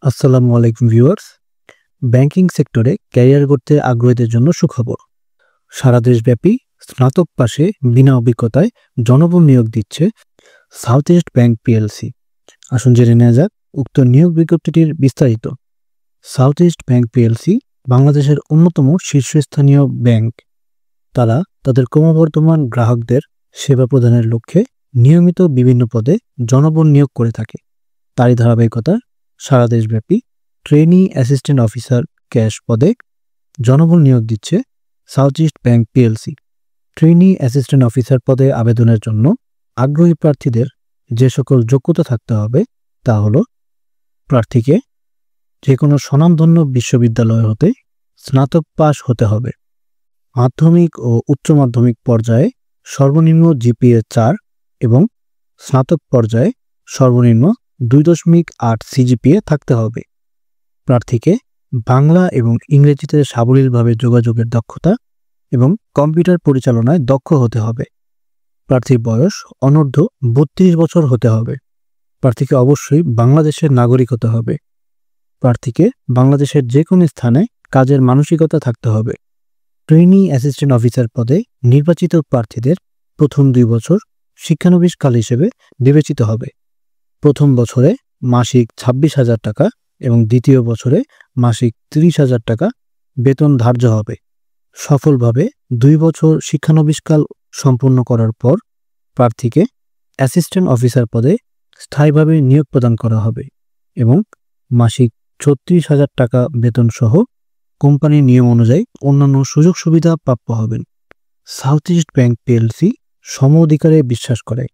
আসসালামু আলাইকুম viewers. Banking সেক্টরে ক্যারিয়ার গড়তে আগ্রহীদের জন্য সুখবর। সারা দেশব্যাপী স্নাতক পাশে বিনা অভিজ্ঞতায় জনবল নিয়োগ দিচ্ছে সাউথ ইস্ট ব্যাংক পিএলসি। আসুন জেনে নেওয়া যাক উক্ত নিয়োগ বিজ্ঞপ্তিটির বিস্তারিত। সাউথ ইস্ট ব্যাংক পিএলসি বাংলাদেশের অন্যতম শীর্ষস্থানীয় ব্যাংক। তারা তাদের ক্রমবর্ধমান গ্রাহকদের সেবা প্রদানের লক্ষ্যে নিয়মিত বিভিন্ন পদে জনবল নিয়োগ করে থাকে। তারই ধারাবাহিকতা সারা দেশব্যাপী ট্রেনি অ্যাসিস্ট্যান্ট অফিসার ক্যাশ পদে জনবল নিয়োগ দিচ্ছে south east bank PLC. Trainee assistant officer পদে আবেদনের জন্য আগ্রহী প্রার্থীদের যে সকল যোগ্যতা থাকতে হবে তা হলো, প্রার্থীকে যে কোনো স্বনামধন্য বিশ্ববিদ্যালয় হতে স্নাতক পাশ হতে হবে। মাধ্যমিক ও উচ্চ মাধ্যমিক পর্যায়ে সর্বনিম্ন জিপিএ 4 এবং স্নাতক পর্যায়ে সর্বনিম্ন 2.8 সিজিপিএ থাকতে হবে। প্রার্থীকে বাংলা এবং ইংরেজিতে সাবলীলভাবে যোগাযোগের দক্ষতা এবং কম্পিউটার পরিচালনায় দক্ষ হতে হবে। প্রার্থীর বয়স অনূর্ধ্ব 32 বছর হতে হবে। প্রার্থীকে অবশ্যই বাংলাদেশের নাগরিক হতে হবে। প্রার্থীকে বাংলাদেশের যে কোনো স্থানে কাজের মানসিকতা থাকতে হবে। ট্রেনি অ্যাসিস্ট্যান্ট অফিসার পদে নির্বাচিত প্রার্থীদের প্রথম 2 বছর শিক্ষানবিশকাল হিসেবে বিবেচিত হবে। প্রথম বছরে মাসিক 26,000 টাকা এবং দ্বিতীয় বছরে মাসিক 30,000 টাকা বেতন ধার্য হবে। সফলভাবে 2 বছর শিক্ষানবিশকাল সম্পন্ন করার পর প্রার্থীকে অ্যাসিস্ট্যান্ট অফিসার পদে স্থায়ীভাবে নিয়োগ প্রদান করা হবে এবং মাসিক 36,000 টাকা বেতন সহ কোম্পানির নিয়ম অনুযায়ী অন্যান্য সুযোগ সুবিধা প্রাপ্য হবেন। সাউথ ইস্ট ব্যাংক পিএলসি সম অধিকারে বিশ্বাস করে,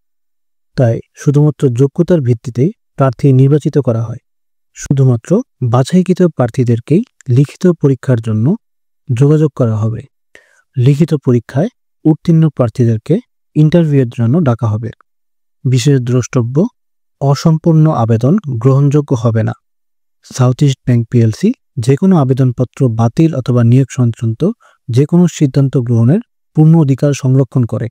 তাই শুধুমাত্র যোগ্যতার ভিত্তিতেই প্রার্থী নির্বাচিত করা হয়। শুধুমাত্র বাছাইকৃত প্রার্থীদেরকেই লিখিত পরীক্ষার জন্য যোগাযোগ করা হবে। লিখিত পরীক্ষায় উত্তীর্ণ প্রার্থীদেরকে ইন্টারভিউয়ের জন্য ডাকা হবে। বিশেষ দ্রষ্টব্য: অসম্পূর্ণ আবেদন গ্রহণযোগ্য হবে না। সাউথ ইস্ট ব্যাংক পিএলসি যে কোনো আবেদনপত্র বাতিল অথবা নিয়োগ সংক্রান্ত যে কোনো সিদ্ধান্ত গ্রহণের পূর্ণ অধিকার সংরক্ষণ করে।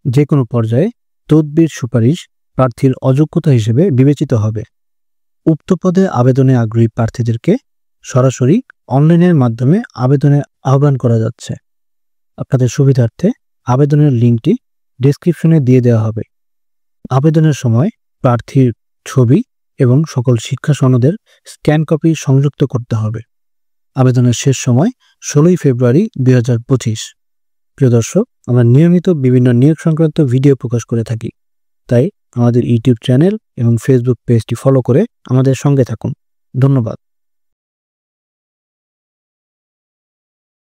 যে কোনো পর্যায়ে তদবির সুপারিশ প্রার্থীর অযোগ্যতা হিসেবে বিবেচিত হবে। উক্ত পদে আবেদনে আগ্রহী প্রার্থীদেরকে সরাসরি অনলাইনের মাধ্যমে আবেদনের আহ্বান করা যাচ্ছে। আপনাদের সুবিধার্থে আবেদনের লিঙ্কটি ডেসক্রিপশনে দিয়ে দেওয়া হবে। আবেদনের সময় প্রার্থীর ছবি এবং সকল শিক্ষা সনদের স্ক্যান কপি সংযুক্ত করতে হবে। আবেদনের শেষ সময় 16 ফেব্রুয়ারি 2025। প্রিয় দর্শক, আমরা নিয়মিত বিভিন্ন নিয়োগ সংক্রান্ত ভিডিও প্রকাশ করে থাকি, তাই আমাদের ইউটিউব চ্যানেল এবং ফেসবুক পেজটি ফলো করে আমাদের সঙ্গে থাকুন। ধন্যবাদ।